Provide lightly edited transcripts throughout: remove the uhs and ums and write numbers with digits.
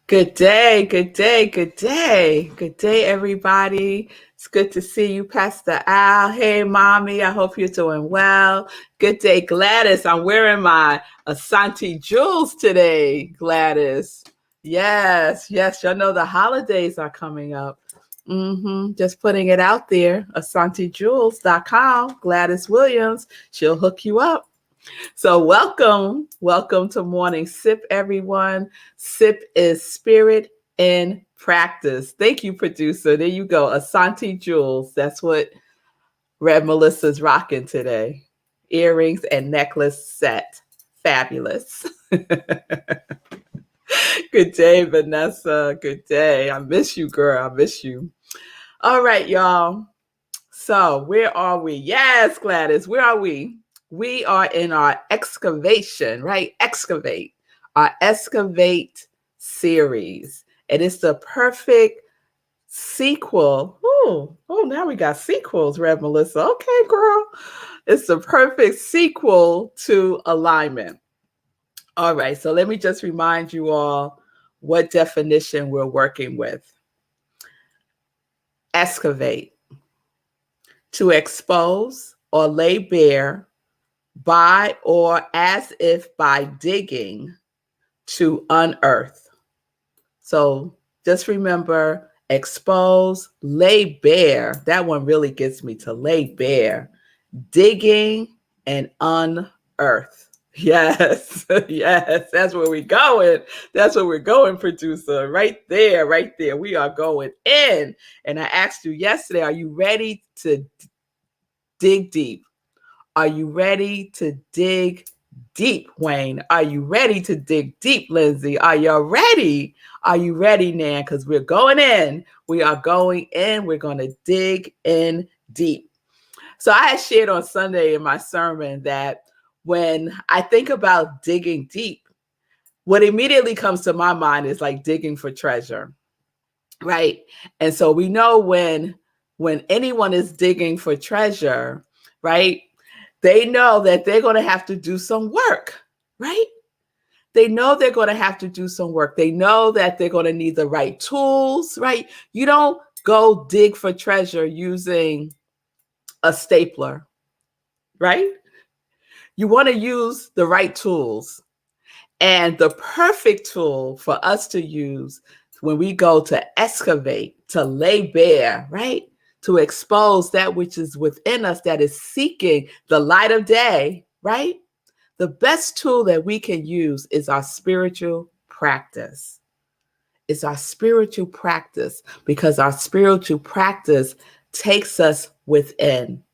Good day, good day, good day. Good day, everybody. It's good to see you, Pastor Al. Hey, Mommy, I hope you're doing well. Good day, Gladys. I'm wearing my Asante jewels today, Gladys. Yes, yes, y'all know the holidays are coming up. Just putting it out there. AsanteJewels.com. Gladys Williams. She'll hook you up. So welcome to Morning Sip, everyone. Sip is spirit in practice. Thank you, producer. There you go. Asante Jewels. That's what Red Melissa's rocking today. Earrings and necklace set. Fabulous. Good day, Vanessa. Good day. I miss you, girl. I miss you. All right, y'all. So where are we? Yes, Gladys. Where are we? We are in our excavation, right? Excavate, our Excavate series. And it's the perfect sequel. Now we got sequels, Red Melissa. Okay, girl. It's the perfect sequel to alignment. All right, so let me just remind you all what definition we're working with. Excavate, to expose or lay bare by or as if by digging, to unearth. So just remember, expose, lay bare. That one really gets me, to lay bare, digging, and unearth. Yes, yes, that's where we're going. That's where we're going, producer. Right there, right there. We are going in. And I asked you yesterday, are you ready to dig deep? Are you ready to dig deep, Wayne? Are you ready to dig deep, Lindsay? Are you ready? Are you ready, Nan? Because we're going in. We are going in. We're going to dig in deep. So I had shared on Sunday in my sermon that when I think about digging deep, what immediately comes to my mind is like digging for treasure, right? And so we know when anyone is digging for treasure, right? They know that they're going to have to do some work, right? They know they're going to have to do some work. They know that they're going to need the right tools, right? You don't go dig for treasure using a stapler, right? You want to use the right tools. And the perfect tool for us to use when we go to excavate, to lay bare, right? To expose that which is within us that is seeking the light of day, right? The best tool that we can use is our spiritual practice. It's our spiritual practice, because our spiritual practice takes us within,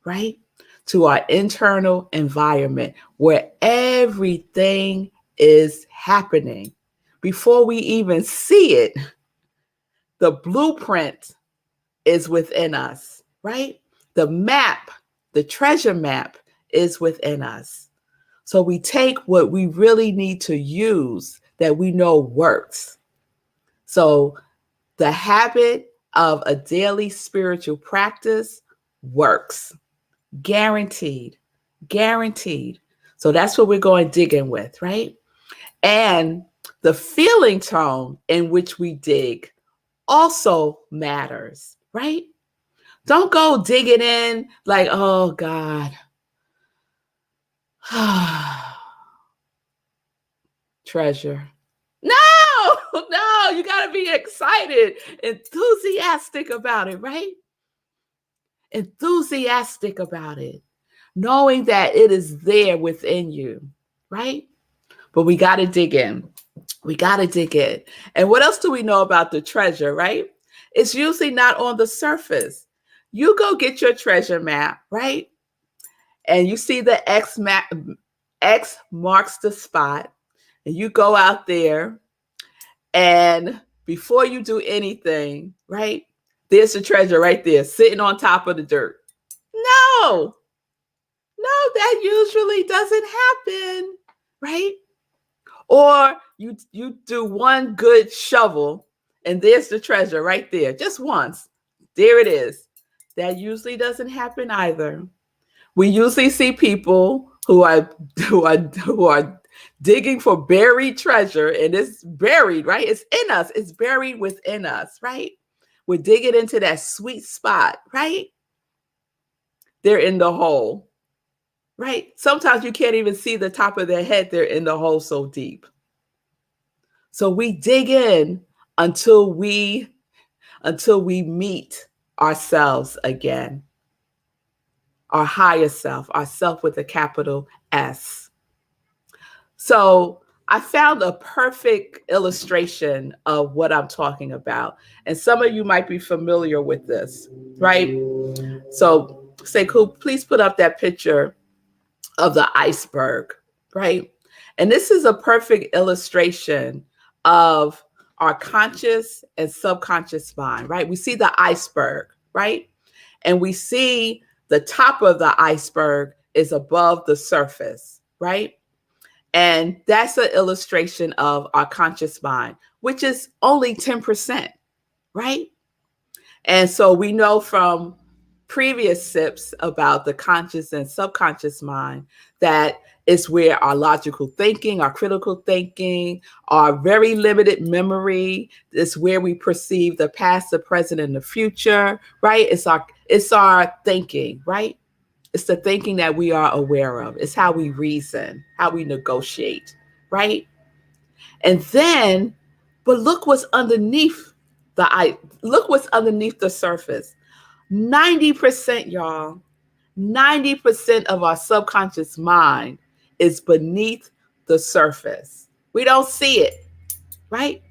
right? To our internal environment where everything is happening. Before we even see it, the blueprint is within us, right? The map, the treasure map is within us. So we take what we really need to use that we know works. So the habit of a daily spiritual practice works. Guaranteed, guaranteed. So that's what we're going digging with, right? And the feeling tone in which we dig also matters, right? Don't go digging in like, oh God, treasure. No, you got to be excited, enthusiastic about it, right? Enthusiastic about it, knowing that it is there within you, right? But we got to dig in. We got to dig in. And what else do we know about the treasure, right? It's usually not on the surface. You go get your treasure map, right? And you see the X marks the spot. And you go out there, and before you do anything, right? There's the treasure right there, sitting on top of the dirt. No, that usually doesn't happen, right? Or you do one good shovel and there's the treasure right there, just once. There it is. That usually doesn't happen either. We usually see people who are digging for buried treasure, and it's buried, right? It's in us. It's buried within us, right? We're digging into that sweet spot, right? They're in the hole, right? Sometimes you can't even see the top of their head. They're in the hole so deep. So we dig in until we meet ourselves again, our higher self, our self with a capital S. So I found a perfect illustration of what I'm talking about. And some of you might be familiar with this, right? So say, cool, please put up that picture of the iceberg, right? And this is a perfect illustration of our conscious and subconscious mind, right? We see the iceberg, right? And we see the top of the iceberg is above the surface, right? And that's an illustration of our conscious mind, which is only 10%, right? And so we know from previous SIPs about the conscious and subconscious mind that it's where our logical thinking, our critical thinking, our very limited memory is where we perceive the past, the present, and the future, right? It's our thinking, right? It's the thinking that we are aware of. It's how we reason, how we negotiate, right? And then, but look what's underneath look what's underneath the surface. 90%, y'all, 90% of our subconscious mind is beneath the surface. We don't see it, right?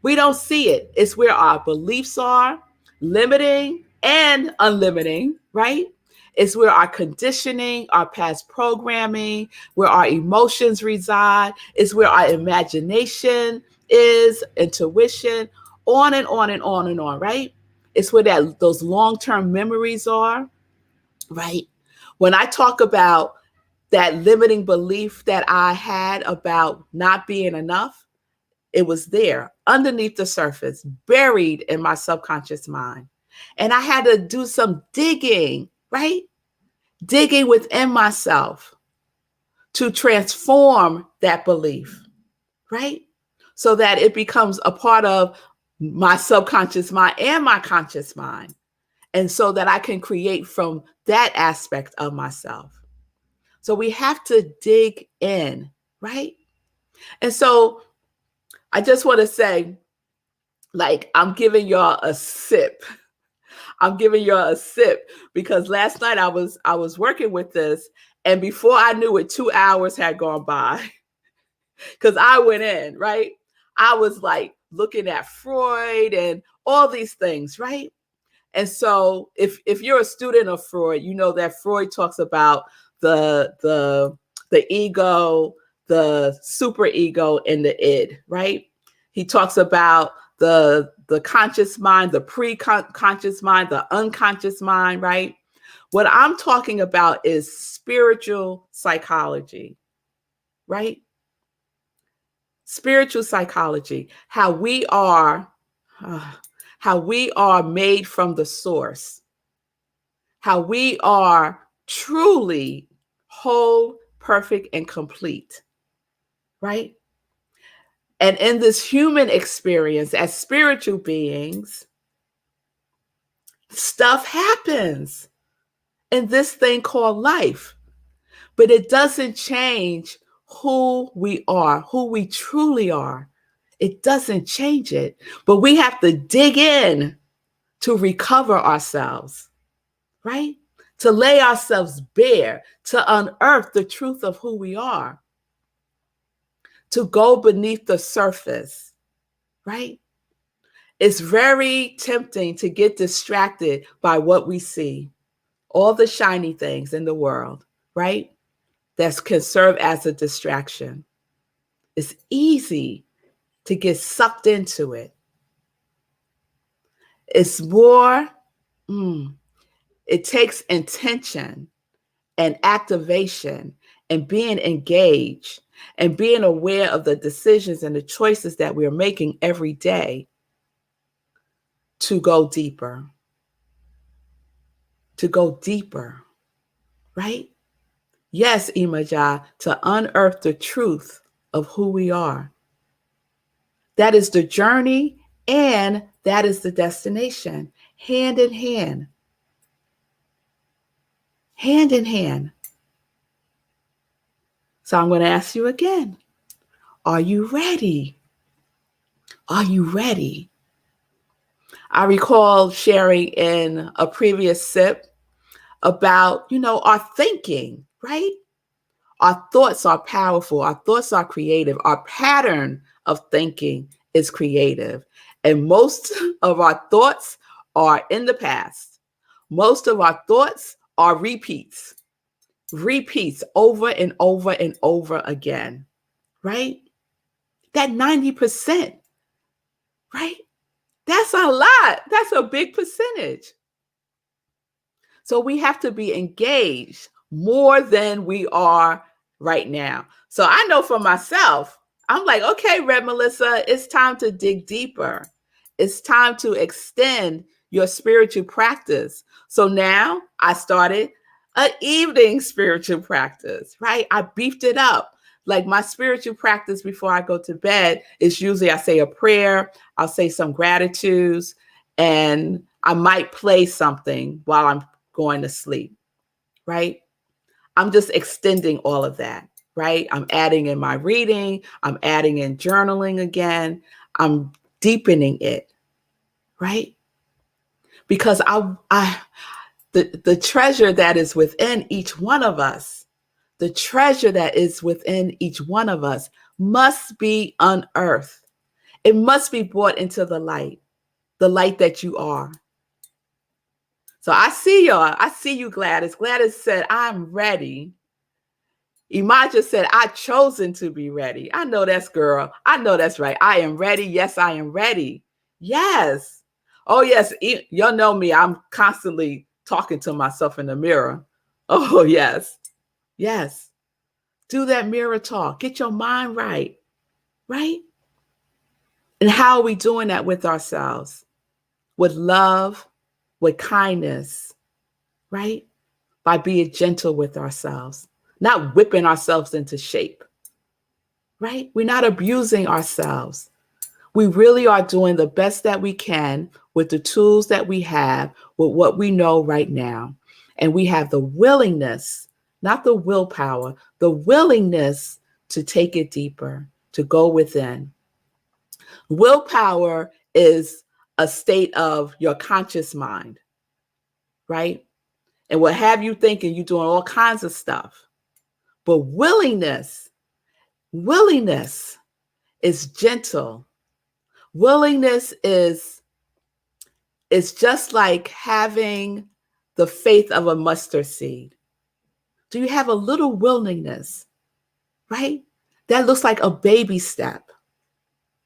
We don't see it. It's where our beliefs are, limiting and unlimiting, right? It's where our conditioning, our past programming, where our emotions reside. It's where our imagination is, intuition, on and on and on and on, right? It's where those long-term memories are, right? When I talk about that limiting belief that I had about not being enough, it was there underneath the surface, buried in my subconscious mind. And I had to do some digging, right? Digging within myself to transform that belief, right? So that it becomes a part of my subconscious mind and my conscious mind. And so that I can create from that aspect of myself. So we have to dig in, right? And so I just want to say, like, I'm giving y'all a sip. I'm giving y'all a sip because last night I was working with this, and before I knew it, 2 hours had gone by because I went in, right? I was like looking at Freud and all these things, right? And so if you're a student of Freud, you know that Freud talks about the ego, the superego, and the id, right? He talks about the conscious mind, the pre-conscious mind, the unconscious mind, right? What I'm talking about is spiritual psychology, right? Spiritual psychology, how we are made from the source, how we are truly whole, perfect, and complete, right? And in this human experience as spiritual beings, stuff happens in this thing called life, but it doesn't change who we are, who we truly are. It doesn't change it, but we have to dig in to recover ourselves, right? To lay ourselves bare, to unearth the truth of who we are, to go beneath the surface, right? It's very tempting to get distracted by what we see, all the shiny things in the world, right? That can serve as a distraction. It's easy to get sucked into it. It's more, it takes intention and activation and being engaged and being aware of the decisions and the choices that we're making every day to go deeper, right? Yes, Imaja, to unearth the truth of who we are. That is the journey and that is the destination, hand in hand. Hand in hand. So I'm going to ask you again, are you ready? Are you ready? I recall sharing in a previous sip about, our thinking, right? Our thoughts are powerful. Our thoughts are creative. Our pattern of thinking is creative. And most of our thoughts are in the past. Most of our thoughts are repeats over and over and over again, right? That 90%, right? That's a lot. That's a big percentage. So we have to be engaged more than we are right now. So I know for myself, I'm like, okay, Red Melissa, it's time to dig deeper. It's time to extend your spiritual practice. So now I started an evening spiritual practice, right? I beefed it up. Like my spiritual practice before I go to bed is usually I say a prayer, I'll say some gratitudes, and I might play something while I'm going to sleep, right? I'm just extending all of that, right? I'm adding in my reading. I'm adding in journaling again. I'm deepening it, right? Because the treasure that is within each one of us, the treasure that is within each one of us must be unearthed. It must be brought into the light that you are. So I see y'all. I see you, Gladys. Gladys said, I'm ready. Imaja said, I've chosen to be ready. I know that's girl. I know that's right. I am ready. Yes, I am ready. Yes. Oh, yes. Y'all know me. I'm constantly talking to myself in the mirror. Oh, yes. Yes. Do that mirror talk. Get your mind right. Right? And how are we doing that with ourselves? With love, with kindness, right? By being gentle with ourselves, not whipping ourselves into shape, right? We're not abusing ourselves. We really are doing the best that we can with the tools that we have, with what we know right now. And we have the willingness, not the willpower, the willingness to take it deeper, to go within. Willpower is a state of your conscious mind, right? And will have you thinking you're doing all kinds of stuff. But willingness is gentle. Willingness is just like having the faith of a mustard seed. Do you have a little willingness, right? That looks like a baby step.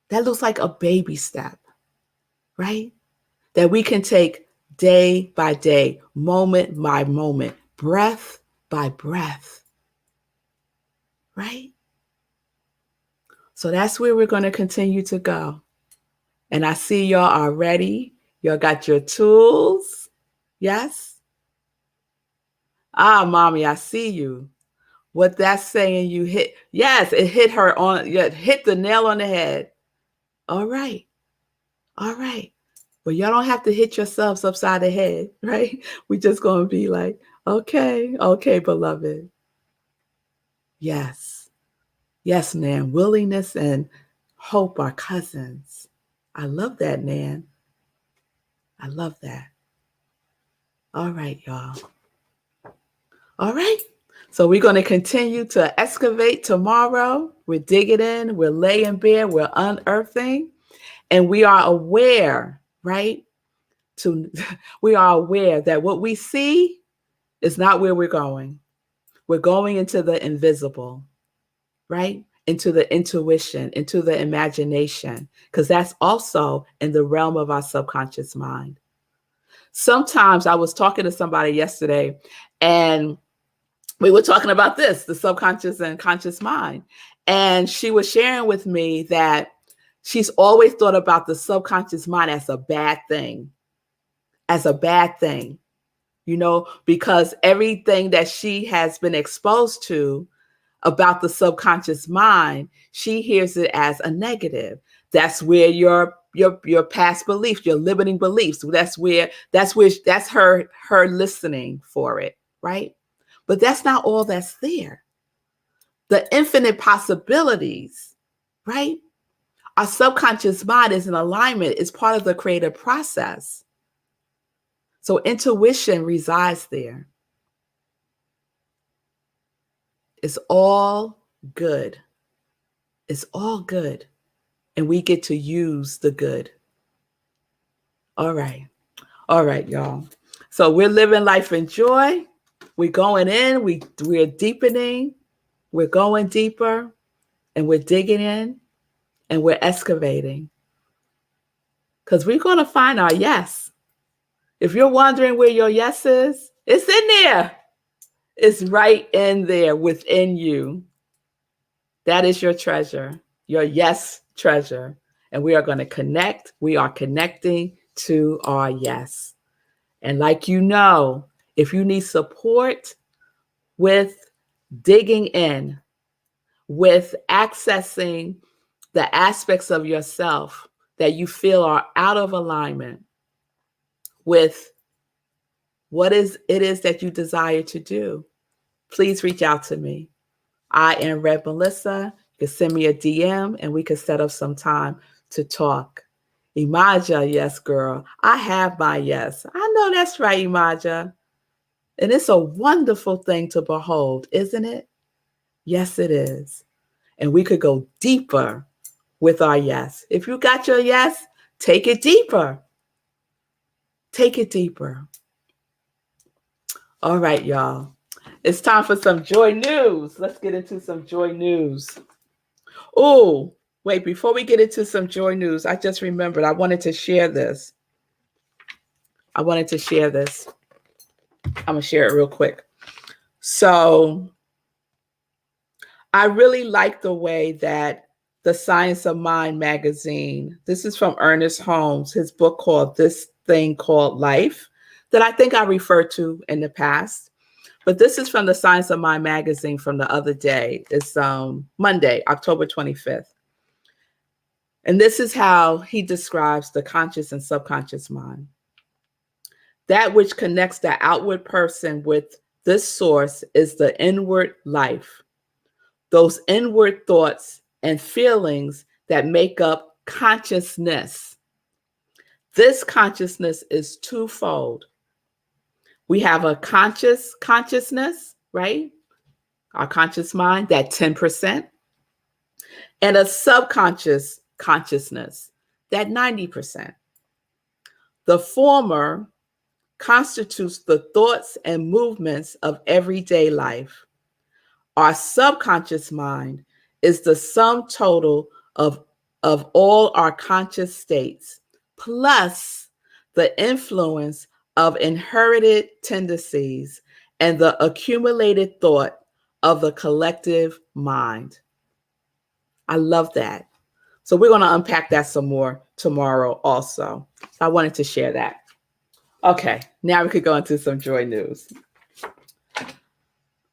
That looks like a baby step, right? That we can take day by day, moment by moment, breath by breath, right? So that's where we're going to continue to go. And I see y'all are ready. Y'all got your tools. Yes? Ah, mommy, I see you. What that's saying you hit. Yes, it hit her on, hit the nail on the head. All right. All right. Well, y'all don't have to hit yourselves upside the head, right? We just going to be like, okay, beloved. Yes. Yes, Nan. Willingness and hope are cousins. I love that, Nan. I love that. All right, y'all. All right. So we're going to continue to excavate tomorrow. We're digging in, we're laying bare, we're unearthing, and we are aware, right? We are aware that what we see is not where we're going. We're going into the invisible, right? Into the intuition, into the imagination, because that's also in the realm of our subconscious mind. Sometimes I was talking to somebody yesterday and we were talking about this, the subconscious and conscious mind. And she was sharing with me that she's always thought about the subconscious mind as a bad thing, because everything that she has been exposed to about the subconscious mind, she hears it as a negative. That's where your past beliefs, your limiting beliefs, that's her listening for it, right? But that's not all that's there. The infinite possibilities, right? Our subconscious mind is in alignment, is part of the creative process. So intuition resides there. It's all good. It's all good. And we get to use the good. All right. All right, y'all. So we're living life in joy. We're going in. We're deepening. We're going deeper. And we're digging in. And we're excavating. Because we're going to find our yes. If you're wondering where your yes is, it's in there. It's right in there within you. That is your treasure, your yes treasure. And we are going to connect. We are connecting to our yes. And like you know, if you need support with digging in, with accessing the aspects of yourself that you feel are out of alignment with what it is that you desire to do, please reach out to me. I am iamrevmelissa. You can send me a DM and we can set up some time to talk. Imaja, yes, girl. I have my yes. I know that's right, Imaja. And it's a wonderful thing to behold, isn't it? Yes, it is. And we could go deeper with our yes. If you got your yes, take it deeper. Take it deeper. All right, y'all. It's time for some joy news. Let's get into some joy news. Oh, wait, before we get into some joy news, I just remembered I wanted to share this. I'm going to share it real quick. So I really like the way that the Science of Mind magazine, this is from Ernest Holmes, his book called This Thing Called Life, that I think I referred to in the past. But this is from the Science of Mind magazine from the other day. It's Monday, October 25th. And this is how he describes the conscious and subconscious mind. That which connects the outward person with this source is the inward life. Those inward thoughts and feelings that make up consciousness. This consciousness is twofold. We have a consciousness, right? Our conscious mind, that 10%, and a subconscious consciousness, that 90%. The former constitutes the thoughts and movements of everyday life. Our subconscious mind is the sum total of all our conscious states, plus the influence of inherited tendencies and the accumulated thought of the collective mind. I love that. So we're going to unpack that some more tomorrow also. I wanted to share that. Okay, now we could go into some joy news.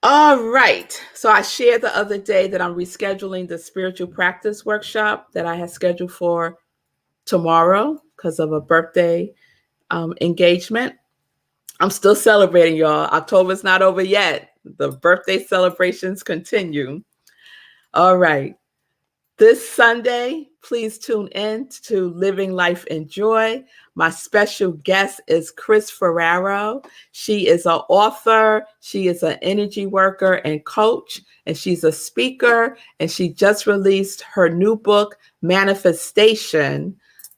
All right. So I shared the other day that I'm rescheduling the spiritual practice workshop that I had scheduled for tomorrow because of a birthday engagement. I'm still celebrating, y'all. October's not over yet. The birthday celebrations continue. All right. This Sunday, please tune in to Living Life in Joy. My special guest is Chris Ferraro. She is an author. She is an energy worker and coach, and she's a speaker. And she just released her new book, Manifestation,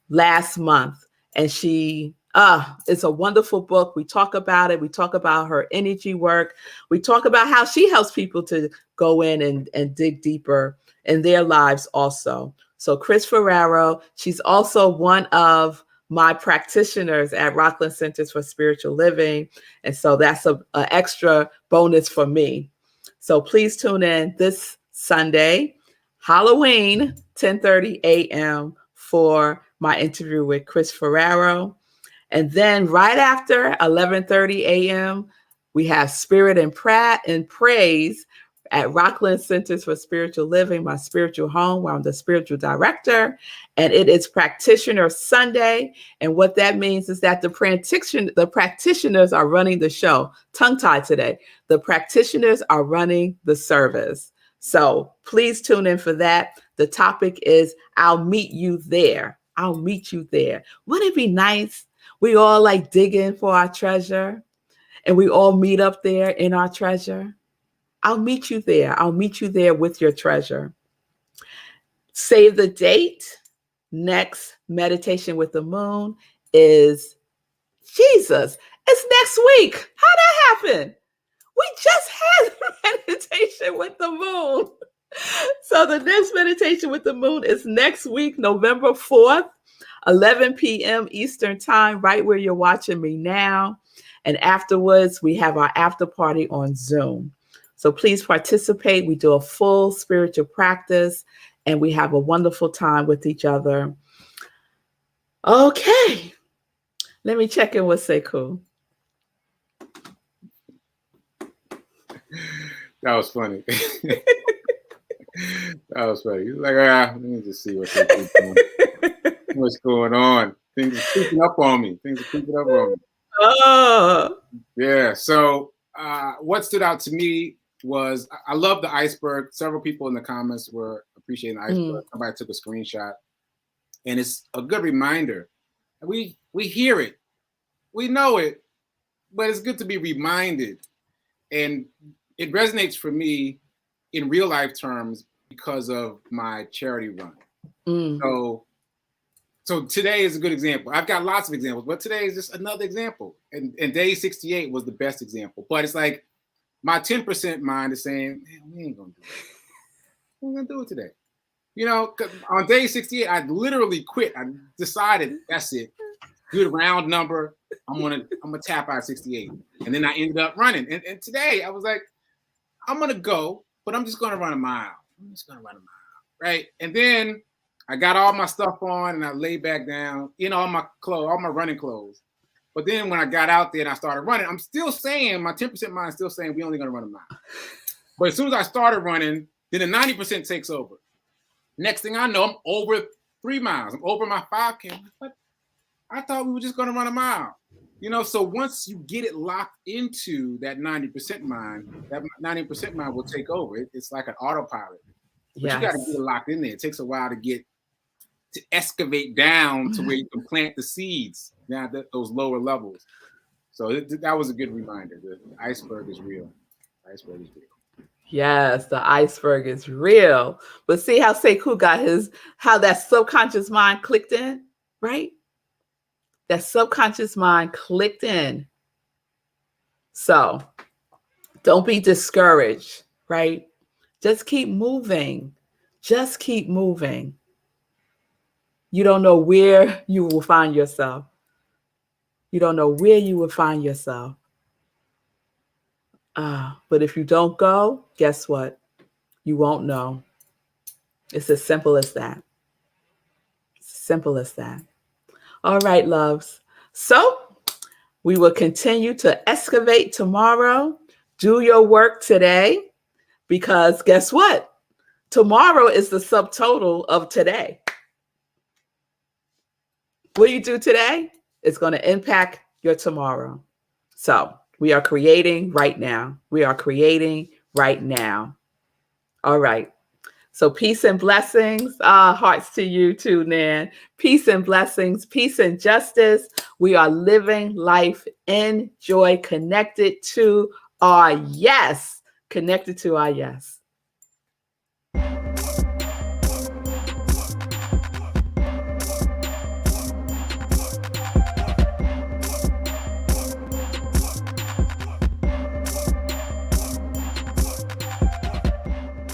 last month. And it's a wonderful book. We talk about it. We talk about her energy work. We talk about how she helps people to go in and dig deeper in their lives also. So Chris Ferraro, she's also one of my practitioners at Rockland Centers for Spiritual Living. And so that's an extra bonus for me. So please tune in this Sunday, Halloween, 10:30 a.m. for my interview with Chris Ferraro. And then right after 11:30 a.m., we have Spirit and Praise at Rockland Centers for Spiritual Living, my spiritual home, where I'm the spiritual director. And it is Practitioner Sunday. And what that means is that the practitioners are running the show. Tongue-tied today. The practitioners are running the service. So please tune in for that. The topic is, I'll meet you there. I'll meet you there. Wouldn't it be nice? We all like digging for our treasure, and we all meet up there in our treasure. I'll meet you there. I'll meet you there with your treasure. Save the date. Next meditation with the moon is Jesus. It's next week. How'd that happen? We just had meditation with the moon. So the next meditation with the moon is next week, November 4th, 11 p.m. Eastern time, right where you're watching me now. And afterwards, we have our after party on Zoom. So please participate. We do a full spiritual practice, and we have a wonderful time with each other. Okay. Let me check in with Sekou. That was funny. That was funny. He's like, let me just see what's going on. Things are creeping up on me. Oh. Yeah. So what stood out to me was I love the iceberg. Several people in the comments were appreciating the iceberg. Somebody took a screenshot. And it's a good reminder. We hear it. We know it. But it's good to be reminded. And it resonates for me in real life terms because of my charity run. So today is a good example. I've got lots of examples, but today is just another example. And day 68 was the best example. But it's like my 10% mind is saying, man, we ain't gonna do it. We're gonna do it today. You know, on day 68, I literally quit. I decided that's it. Do the round number. I'm gonna tap out 68. And then I ended up running. And today I was like, I'm gonna go, but I'm just gonna run a mile. Right? And then I got all my stuff on and I laid back down, all my clothes, all my running clothes. But then when I got out there and I started running, I'm still saying, my 10% mind is still saying we only gonna run a mile. But as soon as I started running, then the 90% takes over. Next thing I know, I'm over 3 miles. I'm over my 5K. But I thought we were just gonna run a mile. So once you get it locked into that 90% mind, that 90% mind will take over. It's like an autopilot. But you got to get it locked in there. It takes a while to excavate down to where you can plant the seeds down at those lower levels. So that was a good reminder. The iceberg is real. Yes, the iceberg is real. But see how Sekou got how that subconscious mind clicked in, right? That subconscious mind clicked in. So don't be discouraged, right? Just keep moving. You don't know where you will find yourself. But if you don't go, guess what? You won't know. It's as simple as that. All right, loves. So we will continue to excavate tomorrow. Do your work today, because guess what? Tomorrow is the subtotal of today. What you do today is going to impact your tomorrow. So we are creating right now. All right. So peace and blessings. Hearts to you too, Nan. Peace and blessings. Peace and justice. We are living life in joy, connected to our yes.